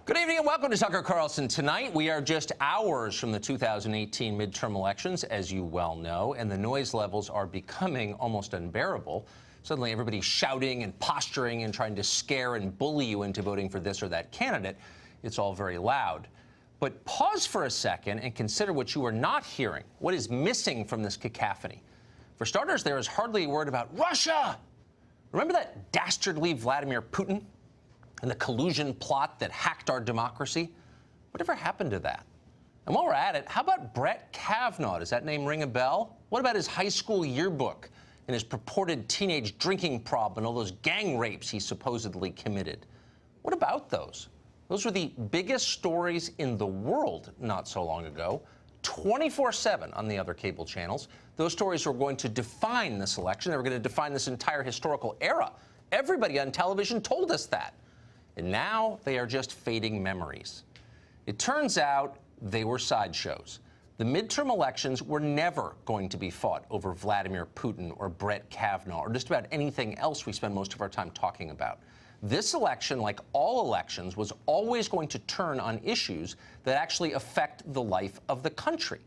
Good evening and welcome to Tucker Carlson Tonight. We are just hours from the 2018 midterm elections, as you well know, and the noise levels are becoming almost unbearable. Suddenly everybody's shouting and posturing and trying to scare and bully you into voting for this or that candidate. It's all very loud. But pause for a second and consider what you are not hearing, what is missing from this cacophony. For starters, there is hardly a word about Russia. Remember that dastardly Vladimir Putin? And the collusion plot that hacked our democracy? Whatever happened to that? And while we're at it, how about Brett Kavanaugh? Does that name ring a bell? What about his high school yearbook and his purported teenage drinking problem and all those gang rapes he supposedly committed? What about those? Those were the biggest stories in the world not so long ago, 24/7 on the other cable channels. Those stories were going to define this election. They were going to define this entire historical era. Everybody on television told us that. And now they are just fading memories. It turns out they were sideshows. The midterm elections were never going to be fought over Vladimir Putin or Brett Kavanaugh or just about anything else we spend most of our time talking about. This election, like all elections, was always going to turn on issues that actually affect the life of the country.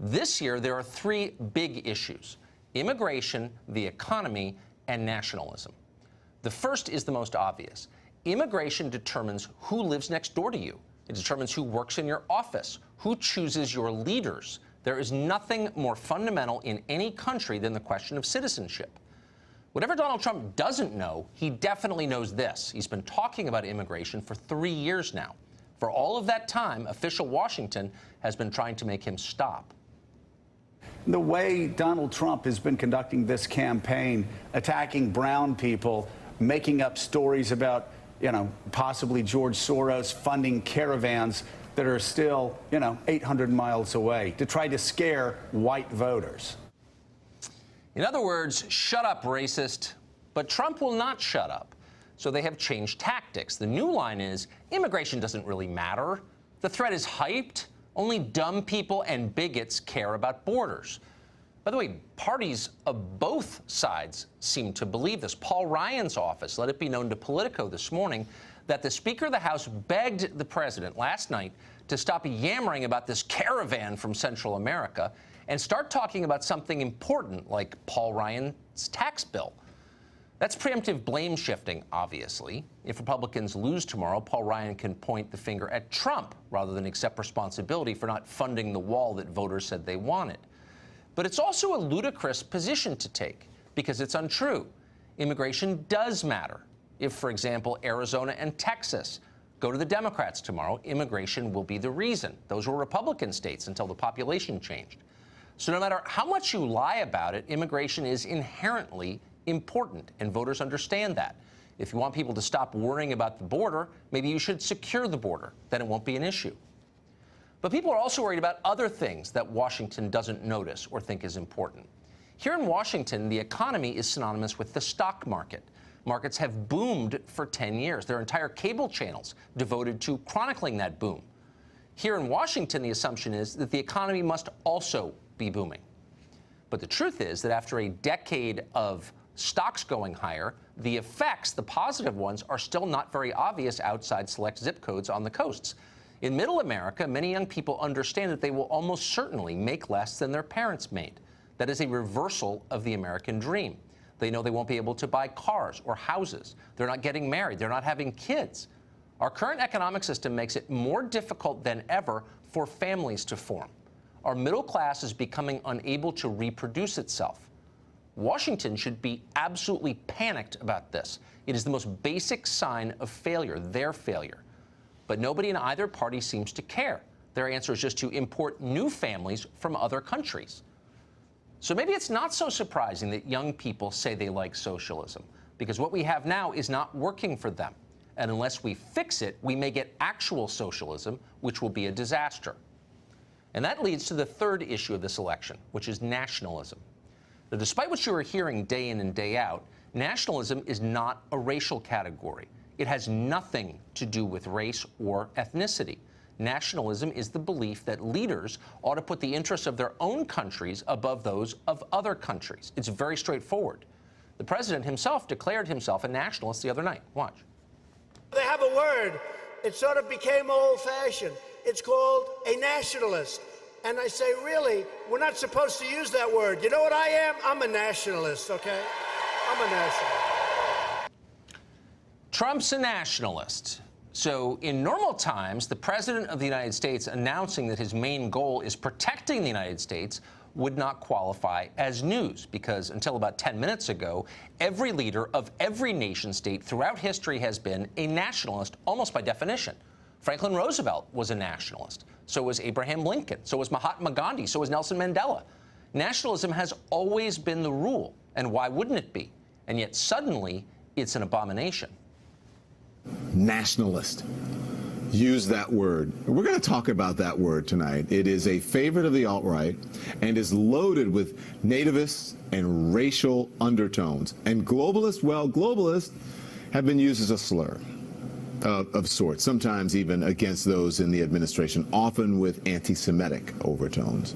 This year, there are three big issues: immigration, the economy, and nationalism. The first is the most obvious. Immigration determines who lives next door to you. It determines who works in your office, who chooses your leaders. There is nothing more fundamental in any country than the question of citizenship. Whatever Donald Trump doesn't know, he definitely knows this. He's been talking about immigration for 3 years now. For all of that time, official Washington has been trying to make him stop. The way Donald Trump has been conducting this campaign, attacking brown people, making up stories about possibly George Soros funding caravans that are still, 800 miles away to try to scare white voters. In other words, shut up, racist. But Trump will not shut up. So they have changed tactics. The new line is, immigration doesn't really matter. The threat is hyped. Only dumb people and bigots care about borders. By the way, parties of both sides seem to believe this. Paul Ryan's office let it be known to Politico this morning that the Speaker of the House begged the president last night to stop yammering about this caravan from Central America and start talking about something important like Paul Ryan's tax bill. That's preemptive blame shifting, obviously. If Republicans lose tomorrow, Paul Ryan can point the finger at Trump rather than accept responsibility for not funding the wall that voters said they wanted. But it's also a ludicrous position to take because it's untrue. Immigration does matter. If, for example, Arizona and Texas go to the Democrats tomorrow, immigration will be the reason. Those were Republican states until the population changed. So no matter how much you lie about it, immigration is inherently important, and voters understand that. If you want people to stop worrying about the border, maybe you should secure the border. Then it won't be an issue. But people are also worried about other things that Washington doesn't notice or think is important. Here in Washington, the economy is synonymous with the stock market. Markets have boomed for 10 years. There are entire cable channels devoted to chronicling that boom. Here in Washington, the assumption is that the economy must also be booming. But the truth is that after a decade of stocks going higher, the effects, the positive ones, are still not very obvious outside select zip codes on the coasts. In Middle America, many young people understand that they will almost certainly make less than their parents made. That is a reversal of the American dream. They know they won't be able to buy cars or houses. They're not getting married. They're not having kids. Our current economic system makes it more difficult than ever for families to form. Our middle class is becoming unable to reproduce itself. Washington should be absolutely panicked about this. It is the most basic sign of failure, their failure. But nobody in either party seems to care. Their answer is just to import new families from other countries. So maybe it's not so surprising that young people say they like socialism, because what we have now is not working for them. And unless we fix it, we may get actual socialism, which will be a disaster. And that leads to the third issue of this election, which is nationalism. Now, despite what you are hearing day in and day out, nationalism is not a racial category. It has nothing to do with race or ethnicity. Nationalism is the belief that leaders ought to put the interests of their own countries above those of other countries. It's very straightforward. The president himself declared himself a nationalist the other night. Watch. They have a word It sort of became old-fashioned. It's called a nationalist. And I say, really, we're not supposed to use that word. You know what I am? I'm a nationalist, okay? I'm a nationalist. Trump's a nationalist. So in normal times, the president of the United States announcing that his main goal is protecting the United States would not qualify as news, because until about 10 minutes ago, every leader of every nation state throughout history has been a nationalist, almost by definition. Franklin Roosevelt was a nationalist. So was Abraham Lincoln. So was Mahatma Gandhi. So was Nelson Mandela. Nationalism has always been the rule. And why wouldn't it be? And yet suddenly, it's an abomination. Nationalist. Use that word. We're going to talk about that word tonight. It is a favorite of the alt-right and is loaded with nativist and racial undertones. And globalist, well, globalists have been used as a slur of sorts, sometimes even against those in the administration, often with anti-Semitic overtones,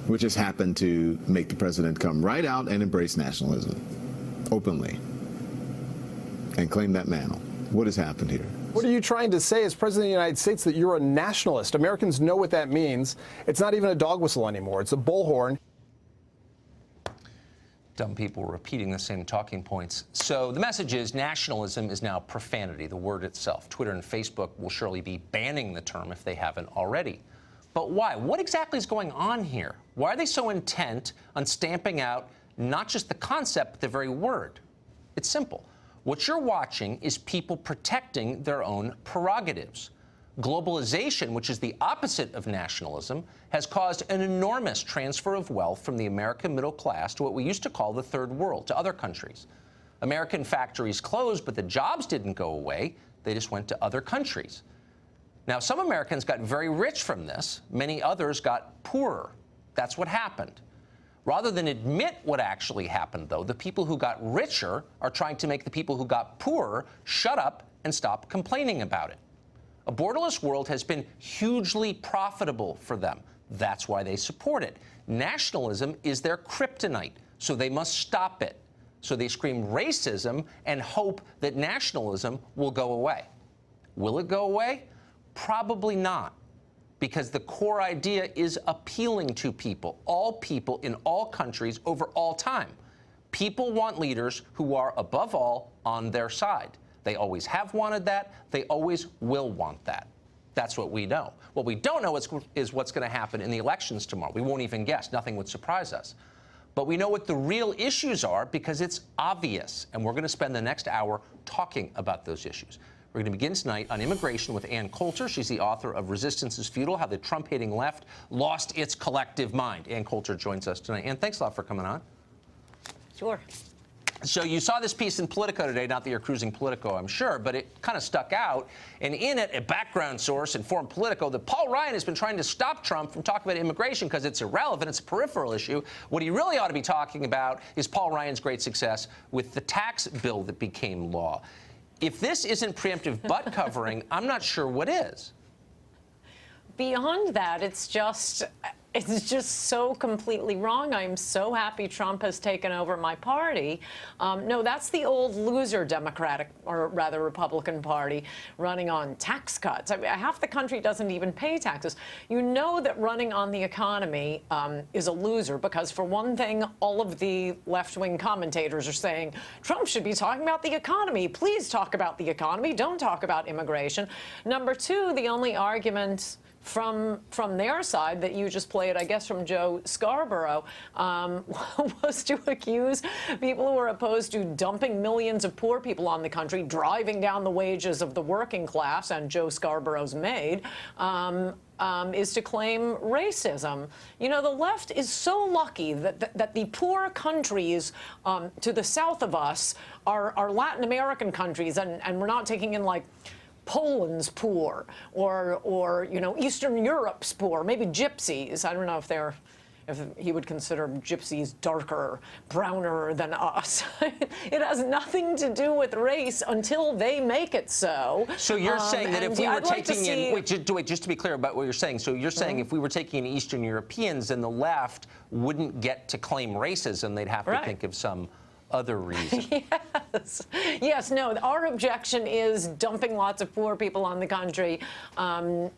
which has happened to make the president come right out and embrace nationalism openly and claim that mantle. What has happened here? What are you trying to say as President of the United States, that you're a nationalist? Americans know what that means. It's not even a dog whistle anymore. It's a bullhorn. Dumb people repeating the same talking points. So the message is nationalism is now profanity, the word itself. Twitter and Facebook will surely be banning the term if they haven't already. But why? What exactly is going on here? Why are they so intent on stamping out not just the concept, but the very word? It's simple. What you're watching is people protecting their own prerogatives. Globalization, which is the opposite of nationalism, has caused an enormous transfer of wealth from the American middle class to what we used to call the third world, to other countries. American factories closed, but the jobs didn't go away. They just went to other countries. Now, some Americans got very rich from this. Many others got poorer. That's what happened. Rather than admit what actually happened, though, the people who got richer are trying to make the people who got poorer shut up and stop complaining about it. A borderless world has been hugely profitable for them. That's why they support it. Nationalism is their kryptonite, so they must stop it. So they scream racism and hope that nationalism will go away. Will it go away? Probably not, because the core idea is appealing to people in all countries over all time. People want leaders who are, above all, on their side. They always have wanted that. They always will want that. That's what we know. What we don't know is what's going to happen in the elections tomorrow. We won't even guess. Nothing would surprise us. But we know what the real issues are because it's obvious. And we're going to spend the next hour talking about those issues. We're going to begin tonight on immigration with Ann Coulter. She's the author of Resistance is Futile, How the Trump-Hating Left Lost Its Collective Mind. Ann Coulter joins us tonight. Ann, thanks a lot for coming on. Sure. So you saw this piece in Politico today, not that you're cruising Politico, I'm sure, but it kind of stuck out. And in it, a background source informed Politico that Paul Ryan has been trying to stop Trump from talking about immigration because it's irrelevant, it's a peripheral issue. What he really ought to be talking about is Paul Ryan's great success with the tax bill that became law. If this isn't preemptive butt covering, I'm not sure what is. Beyond that, it's just so completely wrong. I'm so happy Trump has taken over my party. No, that's the old loser Democratic, or rather Republican Party, running on tax cuts. I mean, half the country doesn't even pay taxes. You know that running on the economy is a loser because, for one thing, all of the left-wing commentators are saying Trump should be talking about the economy. Please talk about the economy. Don't talk about immigration. Number two, the only argument from their side that you just played, I guess from Joe Scarborough, was to accuse people who are opposed to dumping millions of poor people on the country, driving down the wages of the working class and Joe Scarborough's maid, is to claim racism. You know, the left is so lucky that the poor countries to the south of us are Latin American countries, and we're not taking in, like, Poland's poor, or you know, Eastern Europe's poor, maybe gypsies. I don't know if he would consider gypsies darker, browner than us. It has nothing to do with race until they make it so. So you're saying that if we were taking in, wait, just to be clear about what you're saying. So you're saying if we were taking in Eastern Europeans, then the left wouldn't get to claim racism. They'd have to think of some other reason. Yes, no, our objection is dumping lots of poor people on the country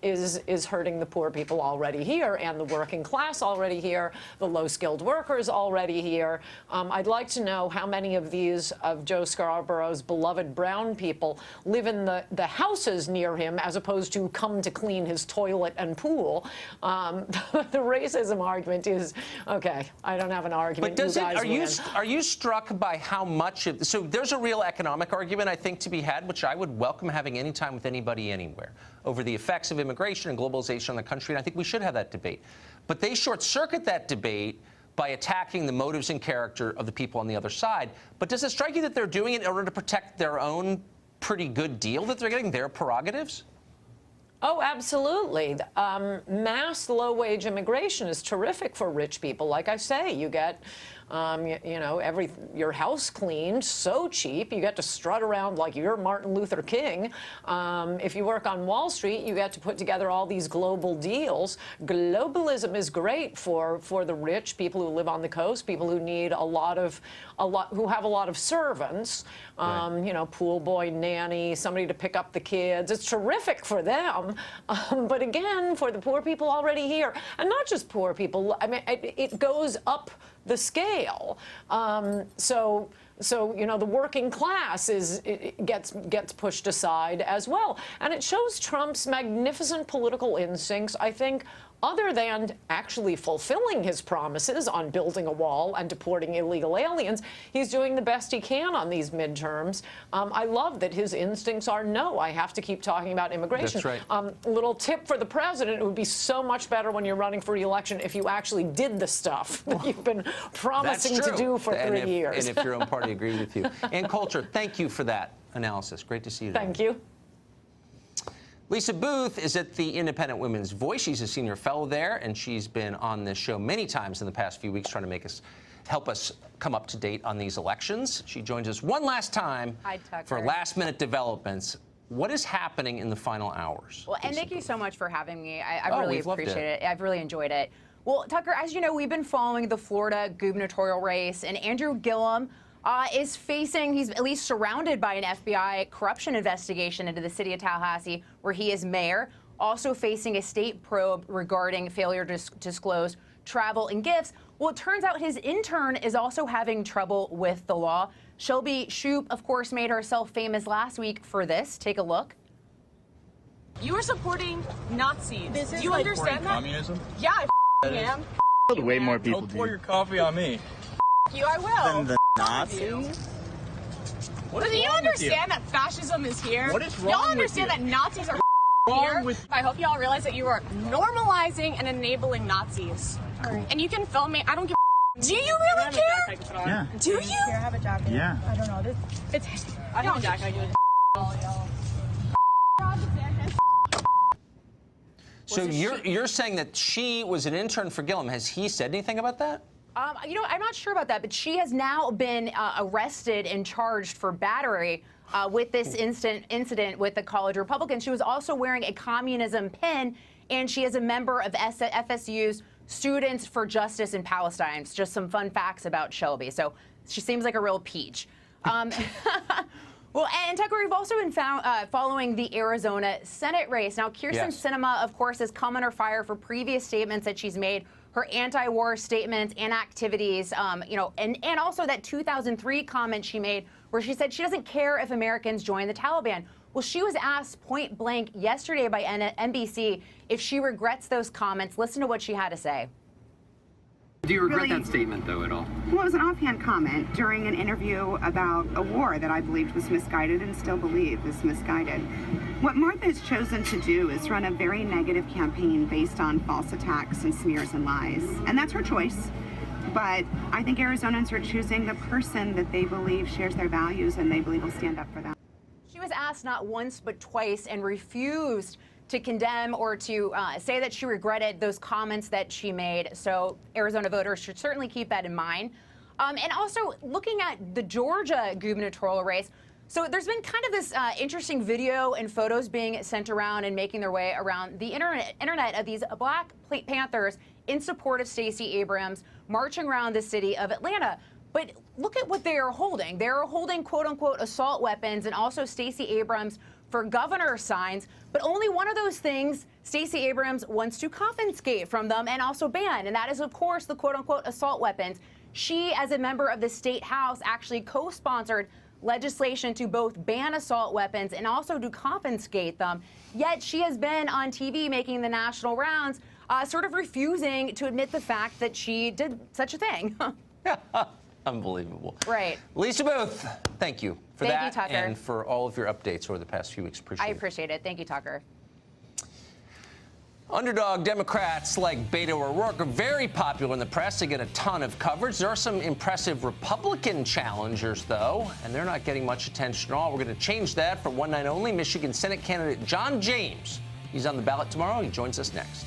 is hurting the poor people already here and the working class already here, the low-skilled workers already here. I'd like to know how many of these, of Joe Scarborough's beloved brown people, live in the houses near him as opposed to come to clean his toilet and pool. The racism argument is, okay, I don't have an argument. But are you struck by how much of, so there's a real economic argument, I think, to be had, which I would welcome having any time with anybody anywhere, over the effects of immigration and globalization on the country, and I think we should have that debate. But they short-circuit that debate by attacking the motives and character of the people on the other side. But does it strike you that they're doing it in order to protect their own pretty good deal that they're getting, their prerogatives? Oh, absolutely. Mass low-wage immigration is terrific for rich people. Like I say, you get, you know, your house cleaned so cheap. You get to strut around like you're Martin Luther King. If you work on Wall Street, you get to put together all these global deals. Globalism is great for the rich, people who live on the coast, people who need who have a lot of servants. Right. You know, pool boy, nanny, somebody to pick up the kids. It's terrific for them. But again, for the poor people already here, and not just poor people, I mean, it goes up the scale. So you know, the working class gets pushed aside as well. And it shows Trump's magnificent political instincts, I think, other than actually fulfilling his promises on building a wall and deporting illegal aliens. He's doing the best he can on these midterms. I love that his instincts are, no, I have to keep talking about immigration. That's right. Little tip for the president, it would be so much better when you're running for re-election if you actually did the stuff that you've been promising to do for 3 years. And if your own party agreed with you. Ann Coulter, thank you for that analysis. Great to see you today. Thank you. Lisa Booth is at the Independent Women's Voice. She's a senior fellow there, and she's been on this show many times in the past few weeks trying to help us come up to date on these elections. She joins us one last time for last-minute developments. What is happening in the final hours? Well, and thank you so much for having me. I really appreciate it. I've really enjoyed it. Well, Tucker, as you know, we've been following the Florida gubernatorial race, and Andrew Gillum is facing, he's at least surrounded by an FBI corruption investigation into the city of Tallahassee, where he is mayor, also facing a state probe regarding failure to disclose travel and gifts. Well, it turns out his intern is also having trouble with the law. Shelby Shoup, of course, made herself famous last week for this. Take a look. You are supporting Nazis. Do you understand that? Communism? Yeah, I am. Way more people Don't pour your coffee on me. You, I will. Than the Nazis? But do you understand that fascism is here? What is wrong Y'all with understand you? that Nazis are Wrong here? with- I hope y'all realize that you are normalizing and enabling Nazis. And you can film me. I don't give a Do you really care? Yeah. Do you? I have a jacket. Yeah. I don't know. It's I have a jacket. I do So you're saying that she was an intern for Gillum. Has he said anything about that? You know, I'm not sure about that, but she has now been arrested and charged for battery with this incident with the college Republican. She was also wearing a communism pin, and she is a member of FSU's Students for Justice in Palestine. It's just some fun facts about Shelby. So she seems like a real peach. Well, and Tucker, we've also been following the Arizona Senate race. Now, Kirsten Sinema, of course, has come under fire for previous statements that she's made, her anti-war statements and activities, you know, and also that 2003 comment she made where she said she doesn't care if Americans join the Taliban. Well, she was asked point blank yesterday by NBC if she regrets those comments. Listen to what she had to say. Do you regret that statement, though, at all? Well, it was an offhand comment during an interview about a war that I believed was misguided and still believe is misguided. What Martha has chosen to do is run a very negative campaign based on false attacks and smears and lies. And that's her choice. But I think Arizonans are choosing the person that they believe shares their values and they believe will stand up for them. She was asked not once but twice and refused to condemn or to say that she regretted those comments that she made. So Arizona voters should certainly keep that in mind. And also looking at the Georgia gubernatorial race, so there's been kind of this interesting video and photos being sent around and making their way around the internet of these Black Panthers in support of Stacey Abrams marching around the city of Atlanta. But look at what they are holding. They are holding, quote unquote, assault weapons and also Stacey Abrams for governor signs. But only one of those things Stacey Abrams wants to confiscate from them and also ban. And that is, of course, the quote unquote assault weapons. She, as a member of the state house, actually co-sponsored legislation to both ban assault weapons and also to confiscate them. Yet she has been on TV making the national rounds, sort of refusing to admit the fact that she did such a thing. Unbelievable. Right. Lisa Booth, thank you for Thank that you, Tucker. and for all of your updates over the past few weeks. Appreciate I it. appreciate it. Thank you, Tucker. Underdog Democrats like Beto O'Rourke are very popular in the press. They get a ton of coverage. There are some impressive Republican challengers, though, and they're not getting much attention at all. We're going to change that for one night only. Michigan Senate candidate John James. He's on the ballot tomorrow. He joins us next.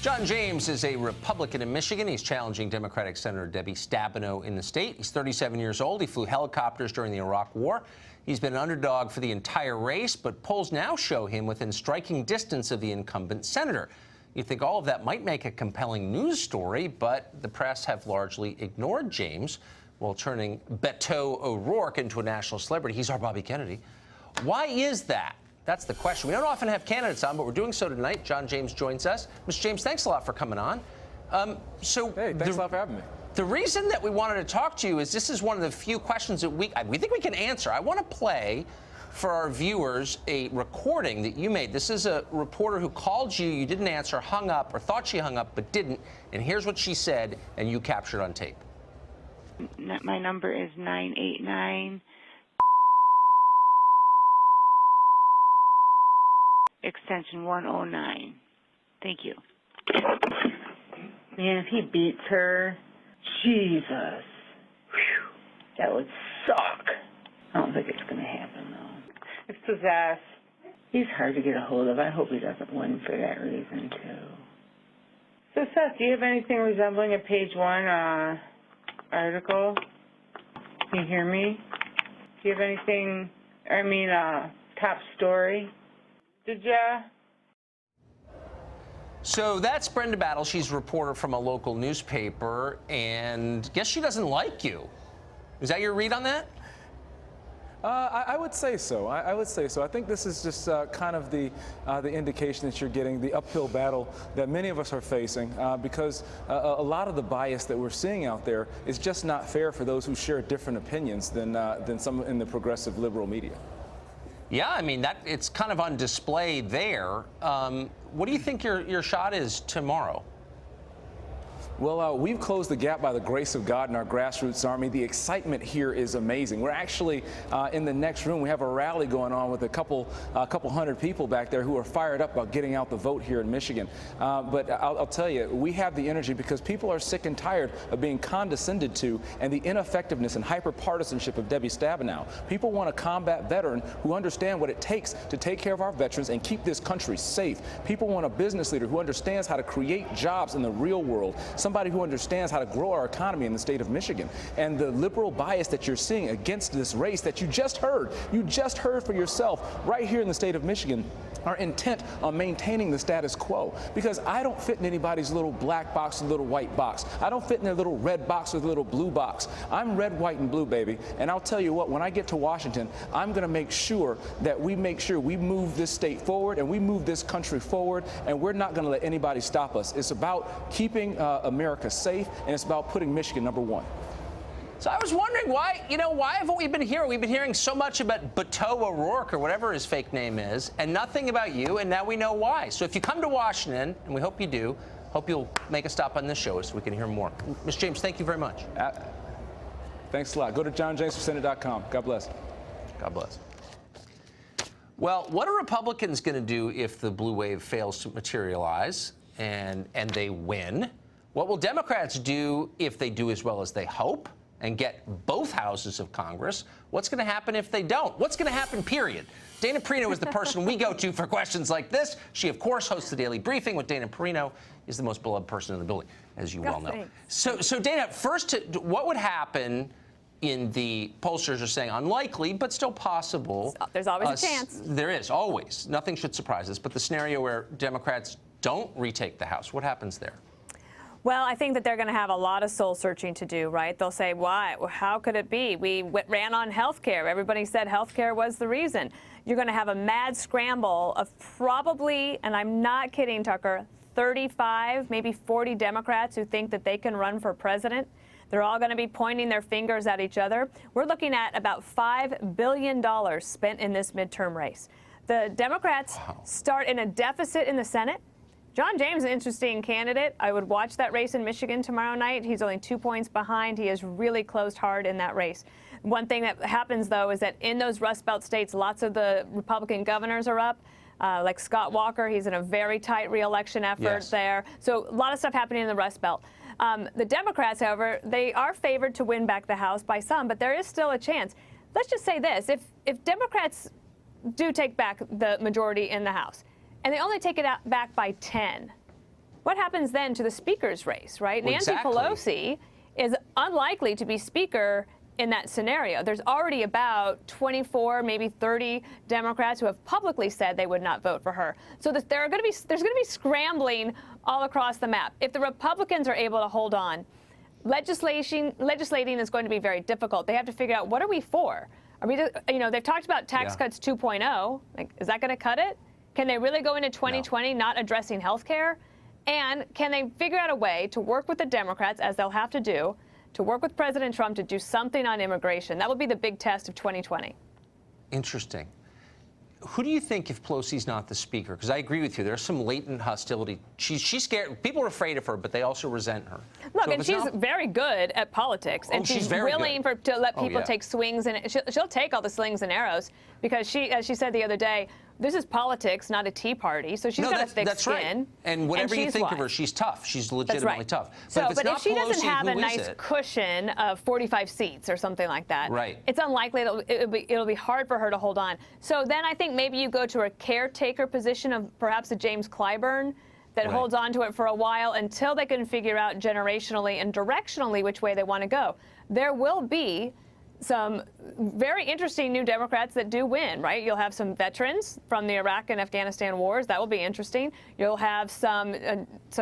John James is a Republican in Michigan. He's challenging Democratic Senator Debbie Stabenow in the state. He's 37 years old. He flew helicopters during the Iraq War. He's been an underdog for the entire race, but polls now show him within striking distance of the incumbent senator. You'd think all of that might make a compelling news story, but the press have largely ignored James while turning Beto O'Rourke into a national celebrity. He's our Bobby Kennedy. Why is that? That's the question. We don't often have candidates on, but we're doing so tonight. John James joins us. Mr. James, thanks a lot for coming on. Hey, thanks a lot for having me. The reason that we wanted to talk to you is this is one of the few questions that we think we can answer. I want to play for our viewers a recording that you made. This is a reporter who called you, you didn't answer, hung up, or thought she hung up, but didn't. And here's what she said, and you captured on tape. My number is 989. Extension 109. Thank you. Man, if he beats her, Jesus. Whew, that would suck. I don't think it's going to happen, though. It's possessed. He's hard to get a hold of. I hope he doesn't win for that reason, too. So, Seth, do you have anything resembling a page one article? Can you hear me? Do you have anything, top story? Did ya? So that's Brenda Battle. She's a reporter from a local newspaper, and guess she doesn't like you. Is that your read on that? I would say so. I would say so. I think this is just kind of the indication that you're getting, the uphill battle that many of us are facing, because a lot of the bias that we're seeing out there is just not fair for those who share different opinions than some in the progressive liberal media. Yeah, I mean, it's kind of on display there. What do you think your shot is tomorrow? Well, we've closed the gap by the grace of God in our grassroots army. The excitement here is amazing. We're actually in the next room. We have a rally going on with a couple hundred people back there who are fired up about getting out the vote here in Michigan. But I'll tell you, we have the energy because people are sick and tired of being condescended to and the ineffectiveness and hyper-partisanship of Debbie Stabenow. People want a combat veteran who understands what it takes to take care of our veterans and keep this country safe. People want a business leader who understands how to create jobs in the real world. Somebody who understands how to grow our economy in the state of Michigan. And the liberal bias that you're seeing against this race that you just heard for yourself right here in the state of Michigan, are intent on maintaining the status quo. Because I don't fit in anybody's little black box or little white box. I don't fit in their little red box or little blue box. I'm red, white, and blue, baby. And I'll tell you what, when I get to Washington, I'm going to make sure that we move this state forward and we move this country forward, and we're not going to let anybody stop us. It's about keeping America safe, and it's about putting Michigan number one. So I was wondering why haven't we been hearing? We've been hearing so much about Beto O'Rourke or whatever his fake name is, and nothing about you, and now we know why. So if you come to Washington, and we hope you do, hope you'll make a stop on this show so we can hear more. Mr. James, thank you very much. Thanks a lot. Go to johnjamesforsenate.com. God bless. God bless. Well, what are Republicans going to do if the blue wave fails to materialize and they win? What will Democrats do if they do as well as they hope and get both houses of Congress? What's going to happen if they don't? What's going to happen, period? Dana Perino is the person we go to for questions like this. She, of course, hosts the Daily Briefing with Dana Perino, is the most beloved person in the building, as you well know. So Dana, first, what would happen in the pollsters are saying unlikely, but still possible. There's always a chance. There is, always. Nothing should surprise us. But the scenario where Democrats don't retake the House, what happens there? Well, I think that they're going to have a lot of soul searching to do, right? They'll say, why? How could it be? We ran on health care. Everybody said health care was the reason. You're going to have a mad scramble of probably, and I'm not kidding, Tucker, 35, maybe 40 Democrats who think that they can run for president. They're all going to be pointing their fingers at each other. We're looking at about $5 billion spent in this midterm race. The Democrats start in a deficit in the Senate. John James is an interesting candidate. I would watch that race in Michigan tomorrow night. He's only 2 points behind. He has really closed hard in that race. One thing that happens, though, is that in those Rust Belt states, lots of the Republican governors are up. Like Scott Walker, he's in a very tight re-election effort there. So a lot of stuff happening in the Rust Belt. The Democrats, however, they are favored to win back the House by some, but there is still a chance. Let's just say this. If Democrats do take back the majority in the House, and they only take it back by 10. What happens then to the speaker's race, right? Well, Nancy Pelosi is unlikely to be speaker in that scenario. There's already about 24, maybe 30 Democrats who have publicly said they would not vote for her. So there's going to be scrambling all across the map. If the Republicans are able to hold on, legislating is going to be very difficult. They have to figure out, what are we for? Are we, they've talked about tax cuts 2.0. Like, is that going to cut it? Can they really go into 2020 not addressing health care? And can they figure out a way to work with the Democrats, as they'll have to do, to work with President Trump to do something on immigration? That will be the big test of 2020. Interesting. Who do you think, if Pelosi's not the speaker? Because I agree with you, there's some latent hostility. She's scared. People are afraid of her, but they also resent her. Look, so and she's very good at politics, and she's willing to let people take swings, and she'll take all the slings and arrows, because she, as she said the other day, this is politics, not a tea party. So she's got a thick skin. Right. And whatever you think of her, she's tough. She's legitimately tough. But if she doesn't have a nice cushion of 45 seats or something like that, it's unlikely it'll be hard for her to hold on. So then I think maybe you go to a caretaker position of perhaps a James Clyburn that holds on to it for a while until they can figure out generationally and directionally which way they want to go. There will be some very interesting new Democrats that do win, right? You'll have some veterans from the Iraq and Afghanistan wars. That will be interesting. You'll have some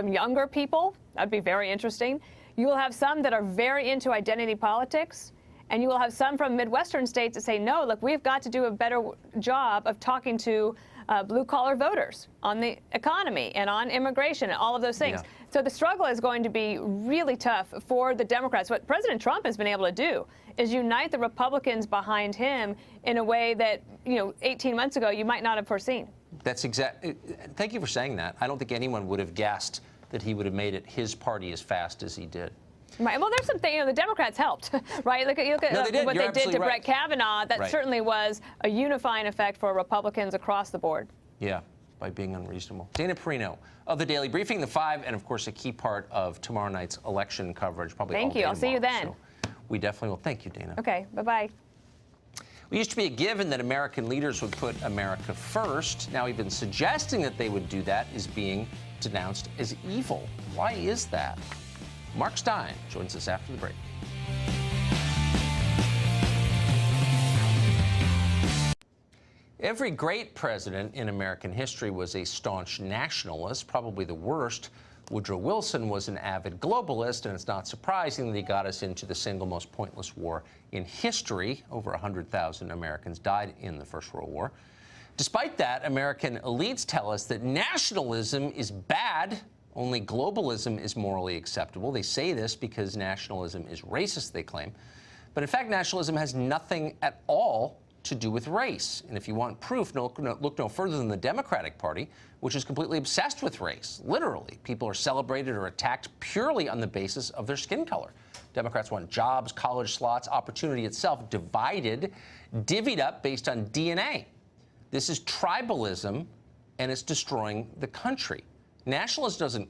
younger people. That'd be very interesting. You will have some that are very into identity politics. And you will have some from Midwestern states that say, no, look, we've got to do a better job of talking to blue-collar voters on the economy and on immigration and all of those things. So the struggle is going to be really tough for the Democrats. What President Trump has been able to do is unite the Republicans behind him in a way that, 18 months ago you might not have foreseen. That's exactly. Thank you for saying that. I don't think anyone would have guessed that he would have made it his party as fast as he did. Right. Well, there's something, the Democrats helped, right? Look at what they did to Brett Kavanaugh. That certainly was a unifying effect for Republicans across the board. Yeah, by being unreasonable. Dana Perino of the Daily Briefing, The Five, and of course a key part of tomorrow night's election coverage. Probably Thank you. I'll see you then. So we definitely will. Thank you, Dana. Okay. Bye-bye. It used to be a given that American leaders would put America first. Now even suggesting that they would do that is being denounced as evil. Why is that? Mark Stein joins us after the break. Every great president in American history was a staunch nationalist, probably the worst. Woodrow Wilson was an avid globalist, and it's not surprising that he got us into the single most pointless war in history. Over 100,000 Americans died in the First World War. Despite that, American elites tell us that nationalism is bad. Only globalism is morally acceptable. They say this because nationalism is racist, they claim. But in fact, nationalism has nothing at all to do with race. And if you want proof, look no further than the Democratic Party, which is completely obsessed with race. Literally, people are celebrated or attacked purely on the basis of their skin color. Democrats want jobs, college slots, opportunity itself divided, divvied up based on DNA. This is tribalism, and it's destroying the country. Nationalism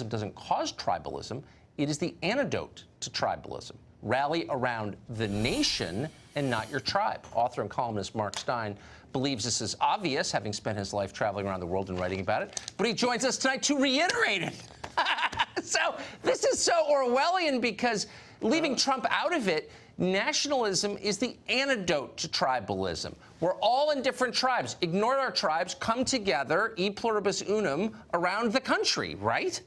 doesn't cause tribalism. It is the antidote to tribalism. Rally around the nation and not your tribe. Author and columnist Mark Stein believes this is obvious, having spent his life traveling around the world and writing about it. But he joins us tonight to reiterate it. So this is so Orwellian, because leaving Trump out of it, Nationalism is the antidote to tribalism. We're all in different tribes. Ignore our tribes, come together, e pluribus unum, around the country, right?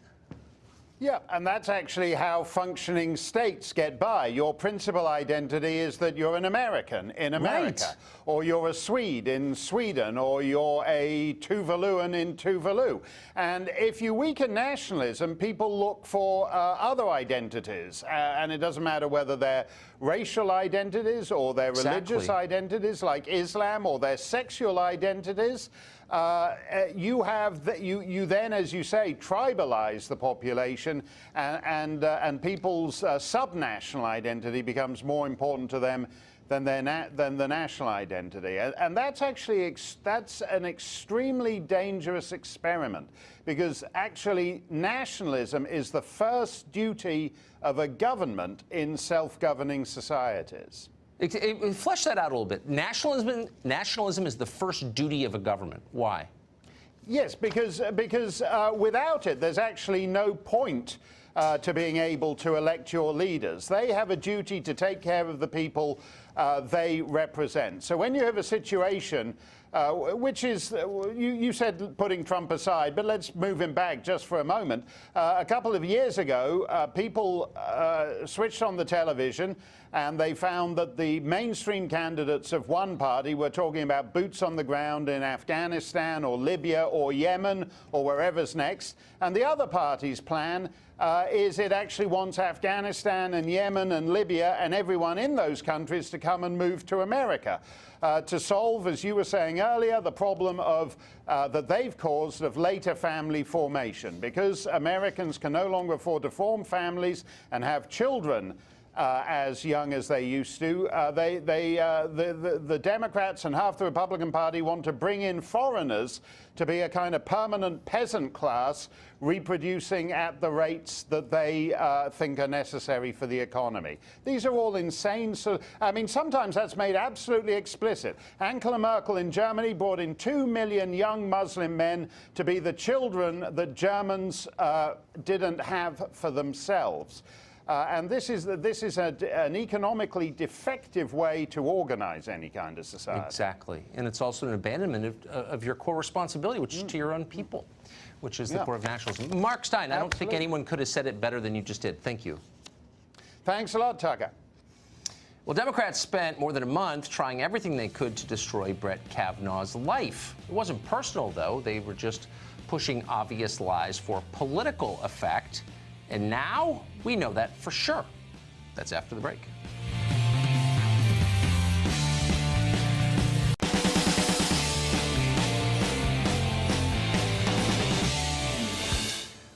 Yeah, and that's actually how functioning states get by. Your principal identity is that you're an American in America, right, or you're a Swede in Sweden, or you're a Tuvaluan in Tuvalu. And if you weaken nationalism, people look for other identities, and it doesn't matter whether they're racial identities or their religious identities like Islam or their sexual identities. You then, as you say, tribalize the population, and people's subnational identity becomes more important to them than the national identity, and that's actually that's an extremely dangerous experiment, because actually nationalism is the first duty of a government in self-governing societies. Flesh that out a little bit. Nationalism is the first duty of a government. Why? Yes, because without it, there's actually no point to being able to elect your leaders. They have a duty to take care of the people they represent. So when you have a situation which is, you said putting Trump aside, but let's move him back just for a moment. A couple of years ago, people switched on the television and they found that the mainstream candidates of one party were talking about boots on the ground in Afghanistan or Libya or Yemen or wherever's next. And the other party's plan is it actually wants Afghanistan and Yemen and Libya and everyone in those countries to come and move to America to solve, as you were saying earlier, the problem of that they've caused of later family formation. Because Americans can no longer afford to form families and have children as young as they used to. The Democrats and half the Republican Party want to bring in foreigners to be a kind of permanent peasant class, reproducing at the rates that they think are necessary for the economy. These are all insane. So, I mean, sometimes that's made absolutely explicit. Angela Merkel in Germany brought in 2 million young Muslim men to be the children that Germans didn't have for themselves. And this is an economically defective way to organize any kind of society. Exactly. And it's also an abandonment of your core responsibility, which is to your own people, which is the core of nationalism. Mark Stein, I don't think anyone could have said it better than you just did. Thank you. Thanks a lot, Tucker. Well, Democrats spent more than a month trying everything they could to destroy Brett Kavanaugh's life. It wasn't personal, though. They were just pushing obvious lies for political effect. And now we know that for sure. That's after the break.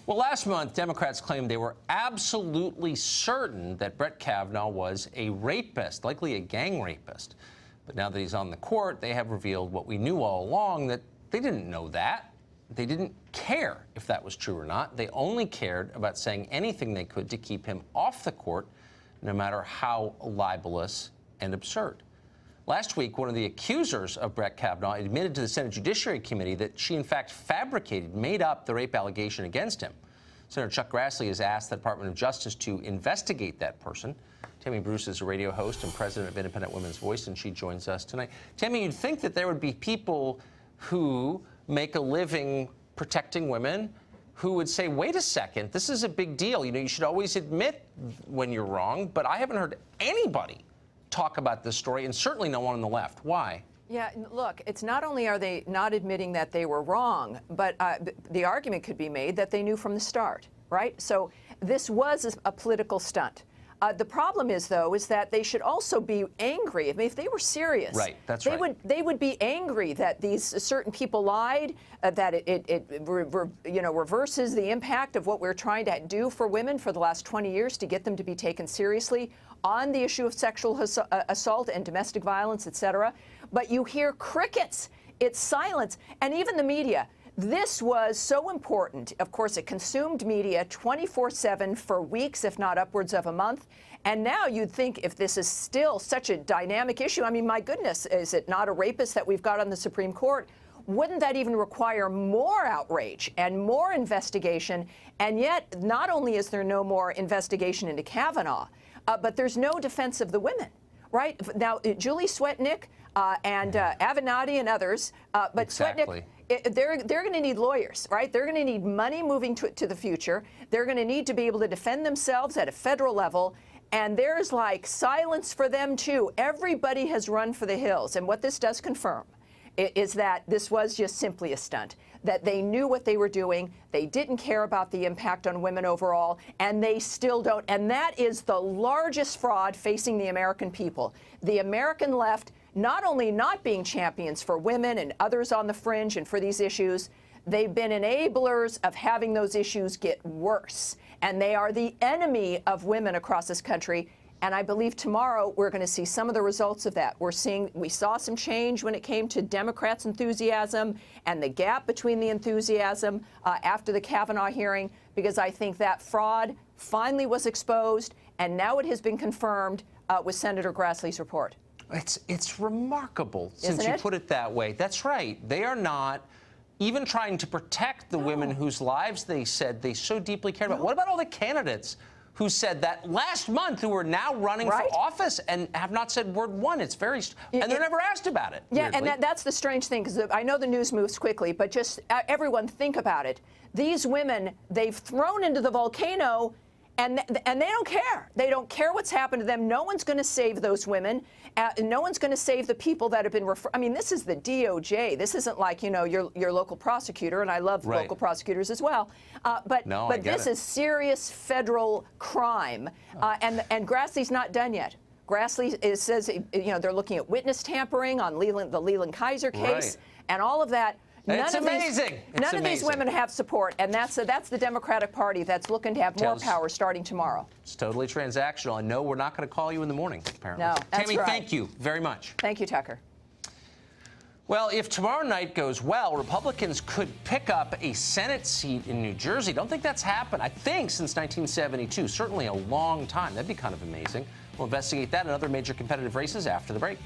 Well, last month, Democrats claimed they were absolutely certain that Brett Kavanaugh was a rapist, likely a gang rapist. But now that he's on the court, they have revealed what we knew all along, that they didn't know that. They didn't care if that was true or not. They only cared about saying anything they could to keep him off the court, no matter how libelous and absurd. Last week, one of the accusers of Brett Kavanaugh admitted to the Senate Judiciary Committee that she, in fact, made up the rape allegation against him. Senator Chuck Grassley has asked the Department of Justice to investigate that person. Tammy Bruce is a radio host and president of Independent Women's Voice, and she joins us tonight. Tammy, you'd think that there would be people who make a living protecting women who would say, wait a second, this is a big deal. You know, you should always admit when you're wrong. But I haven't heard anybody talk about this story, and certainly no one on the left. Why? Yeah, look, it's not only are they not admitting that they were wrong, but the argument could be made that they knew from the start, right? So this was a political stunt. The problem is, though, is that they should also be angry. I mean, if they were serious, right, that's right. They would be angry that these certain people lied, that it reverses the impact of what we're trying to do for women for the last 20 years to get them to be taken seriously on the issue of sexual assault and domestic violence, et cetera. But you hear crickets. It's silence. And even the media. This was so important. Of course, it consumed media 24/7 for weeks, if not upwards of a month. And now you'd think if this is still such a dynamic issue, I mean, my goodness, is it not a rapist that we've got on the Supreme Court? Wouldn't that even require more outrage and more investigation? And yet, not only is there no more investigation into Kavanaugh, but there's no defense of the women. Right? Now, Julie Swetnick and Avenatti and others, but Exactly. Swetnick, they're going to need lawyers, right? They're going to need money moving to the future. They're going to need to be able to defend themselves at a federal level. And there's like silence for them, too. Everybody has run for the hills. And what this does confirm is that this was just simply a stunt, that they knew what they were doing. They didn't care about the impact on women overall, and they still don't. And that is the largest fraud facing the American people. The American left, not only not being champions for women and others on the fringe and for these issues, they've been enablers of having those issues get worse. And they are the enemy of women across this country. And I believe tomorrow we're going to see some of the results of that. We saw some change when it came to Democrats' enthusiasm and the gap between the enthusiasm after the Kavanaugh hearing, because I think that fraud finally was exposed, and now it has been confirmed with Senator Grassley's report. It's remarkable, since you put it that way. That's right. They are not even trying to protect the women whose lives they said they so deeply cared about. What about all the candidates who said that last month, who are now running for office and have not said word one? It's very, and they're never asked about it. Yeah, weirdly. and that's the strange thing, because I know the news moves quickly, but just everyone think about it. These women, they've thrown into the volcano, and they don't care. They don't care what's happened to them. No one's going to save those women. No one's going to save the people that have been referred. I mean, this is the DOJ. This isn't like, you know, your local prosecutor, and I love local prosecutors as well. But this is serious federal crime, and Grassley's not done yet. Grassley says, you know, they're looking at witness tampering on the Leland Kaiser case and all of that. It's amazing. None of these women have support, and that's the Democratic Party that's looking to have more power starting tomorrow. It's totally transactional, and no, we're not going to call you in the morning, apparently. No, that's Tammy, right. thank you very much. Thank you, Tucker. Well, if tomorrow night goes well, Republicans could pick up a Senate seat in New Jersey. Don't think that's happened, I think, since 1972. Certainly a long time. That'd be kind of amazing. We'll investigate that and other major competitive races after the break.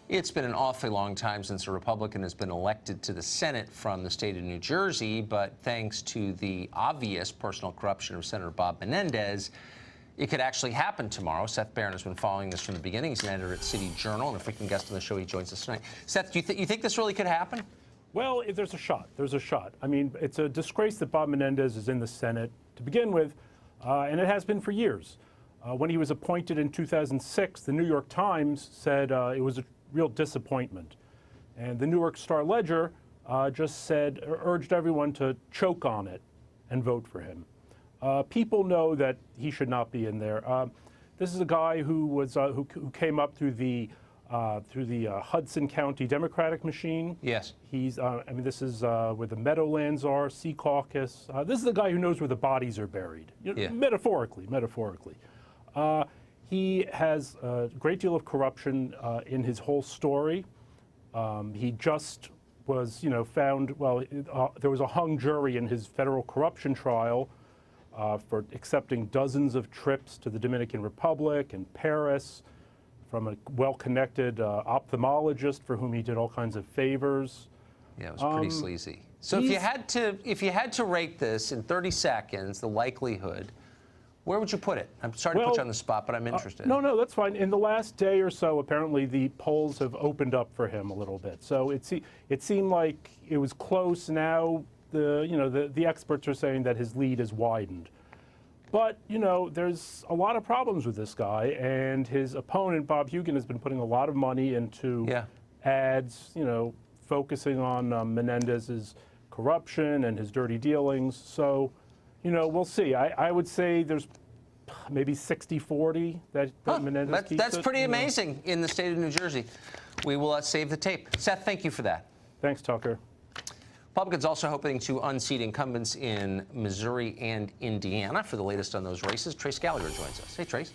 It's been an awfully long time since a Republican has been elected to the Senate from the state of New Jersey, but thanks to the obvious personal corruption of Senator Bob Menendez, it could actually happen tomorrow. Seth Barron has been following this from the beginning. He's an editor at City Journal and a frequent guest on the show. He joins us tonight. Seth, do you think this really could happen? Well, there's a shot. There's a shot. I mean, it's a disgrace that Bob Menendez is in the Senate to begin with, and it has been for years. When he was appointed in 2006, the New York Times said it was a real disappointment. And the New York Star-Ledger just urged everyone to choke on it and vote for him. People know that he should not be in there. This is a guy who was who came up through the Hudson County Democratic machine. Yes. He's I mean, this is where the Meadowlands are, Sea Caucus. This is the guy who knows where the bodies are buried. Metaphorically. He has a great deal of corruption in his whole story. He just was, found, there was a hung jury in his federal corruption trial for accepting dozens of trips to the Dominican Republic and Paris from a well-connected ophthalmologist for whom he did all kinds of favors. Yeah, it was pretty sleazy. So if you had to rate this in 30 seconds, the likelihood, where would you put it? I'm sorry to put you on the spot, but I'm interested. No, that's fine. In the last day or so, apparently the polls have opened up for him a little bit. So it seemed like it was close. Now the experts are saying that his lead has widened. But there's a lot of problems with this guy, and his opponent Bob Hugin has been putting a lot of money into ads, focusing on Menendez's corruption and his dirty dealings. So. We'll see. I would say there's maybe 60-40 that Menendez keeps That's pretty amazing in the state of New Jersey. We will save the tape. Seth, thank you for that. Thanks, Tucker. Republicans also hoping to unseat incumbents in Missouri and Indiana. For the latest on those races, Trace Gallagher joins us. Hey, Trace.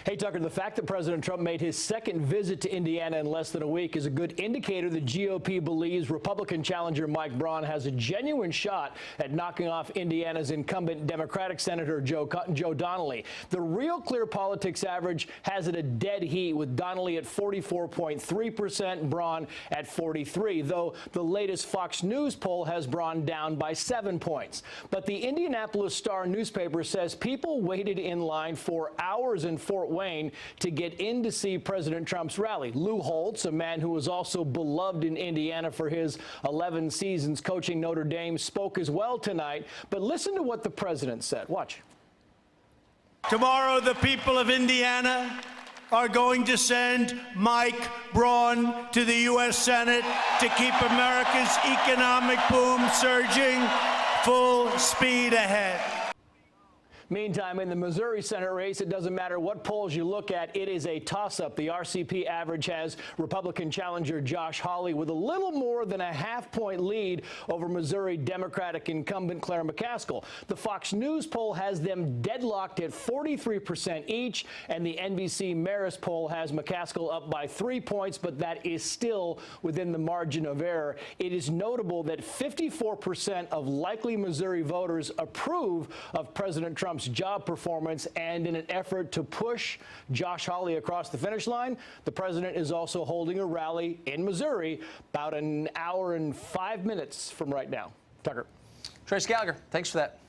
Hey, Tucker, the fact that President Trump made his second visit to Indiana in less than a week is a good indicator the GOP believes Republican challenger Mike Braun has a genuine shot at knocking off Indiana's incumbent Democratic Senator Joe Donnelly. The Real Clear Politics average has it a dead heat, with Donnelly at 44.3%, Braun at 43%, though the latest Fox News poll has Braun down by 7 points. But the Indianapolis Star newspaper says people waited in line for hours in Fort Wayne to get in to see President Trump's rally. Lou Holtz, a man who was also beloved in Indiana for his 11 seasons coaching Notre Dame, spoke as well tonight. But listen to what the president said. Watch. Tomorrow, the people of Indiana are going to send Mike Braun to the U.S. Senate to keep America's economic boom surging full speed ahead. Meantime, in the Missouri Senate race, it doesn't matter what polls you look at, it is a toss-up. The RCP average has Republican challenger Josh Hawley with a little more than a half-point lead over Missouri Democratic incumbent Claire McCaskill. The Fox News poll has them deadlocked at 43% each, and the NBC Marist poll has McCaskill up by 3 points, but that is still within the margin of error. It is notable that 54% of likely Missouri voters approve of President Trump's job performance, and in an effort to push Josh Hawley across the finish line, the president is also holding a rally in Missouri about an hour and 5 minutes from right now. Tucker. Trace Gallagher, thanks for that.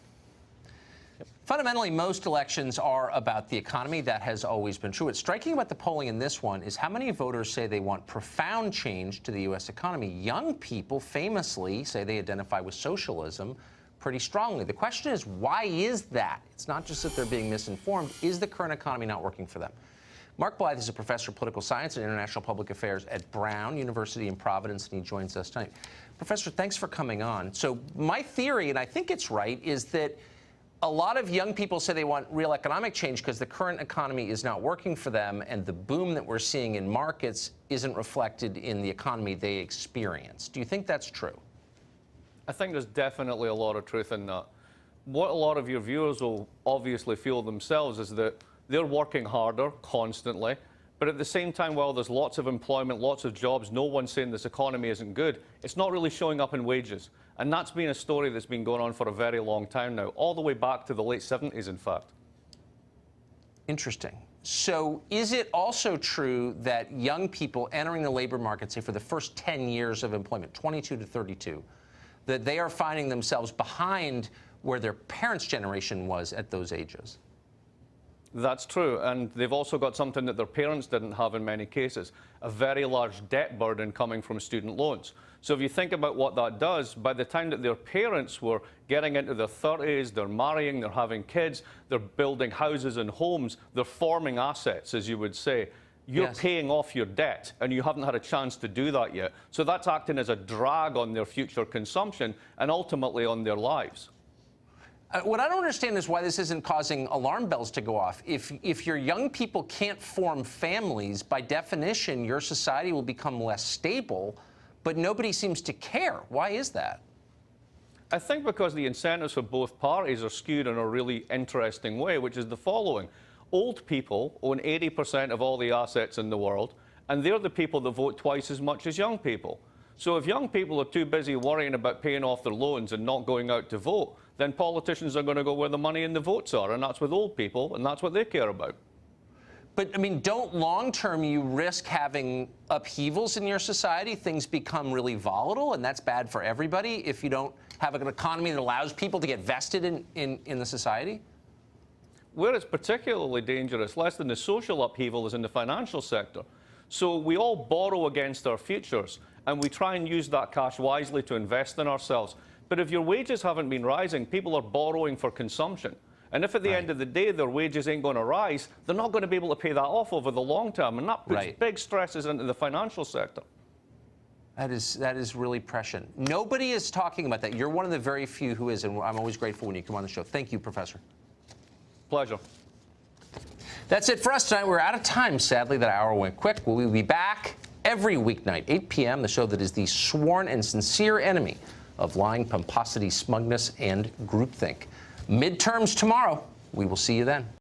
Fundamentally, most elections are about the economy. That has always been true. What's striking about the polling in this one is how many voters say they want profound change to the U.S. economy. Young people famously say they identify with socialism pretty strongly. The question is, why is that? It's not just that they're being misinformed. Is the current economy not working for them? Mark Blythe is a professor of political science and international public affairs at Brown University in Providence, and he joins us tonight. Professor, thanks for coming on. So my theory, and I think it's right, is that a lot of young people say they want real economic change because the current economy is not working for them, and the boom that we're seeing in markets isn't reflected in the economy they experience. Do you think that's true? I think there's definitely a lot of truth in that. What a lot of your viewers will obviously feel themselves is that they're working harder constantly, but at the same time, while there's lots of employment, lots of jobs, no one's saying this economy isn't good, it's not really showing up in wages. And that's been a story that's been going on for a very long time now, all the way back to the late 70s, in fact. Interesting. So is it also true that young people entering the labor market, say for the first 10 years of employment, 22 to 32, that they are finding themselves behind where their parents' generation was at those ages? That's true, and they've also got something that their parents didn't have in many cases, a very large debt burden coming from student loans. So if you think about what that does, by the time that their parents were getting into their 30s, they're marrying, they're having kids, they're building houses and homes, they're forming assets, as you would say. You're paying off your debt, and you haven't had a chance to do that yet. So that's acting as a drag on their future consumption and ultimately on their lives. What I don't understand is why this isn't causing alarm bells to go off. If your young people can't form families, by definition, your society will become less stable, but nobody seems to care. Why is that? I think because the incentives for both parties are skewed in a really interesting way, which is the following. Old people own 80% of all the assets in the world, and they're the people that vote twice as much as young people. So if young people are too busy worrying about paying off their loans and not going out to vote, then politicians are going to go where the money and the votes are, and that's with old people, and that's what they care about. But, I mean, don't long-term you risk having upheavals in your society? Things become really volatile, and that's bad for everybody if you don't have an economy that allows people to get vested in the society? Where it's particularly dangerous, less than the social upheaval, is in the financial sector. So we all borrow against our futures, and we try and use that cash wisely to invest in ourselves. But if your wages haven't been rising, people are borrowing for consumption. And if at the end of the day their wages ain't going to rise, they're not going to be able to pay that off over the long term, and that puts big stresses into the financial sector. That is really prescient. Nobody is talking about that. You're one of the very few who is, and I'm always grateful when you come on the show. Thank you, Professor. Pleasure. That's it for us tonight. We're out of time, sadly. That hour went quick. We'll be back every weeknight, 8 p.m., the show that is the sworn and sincere enemy of lying, pomposity, smugness, and groupthink. Midterms tomorrow. We will see you then.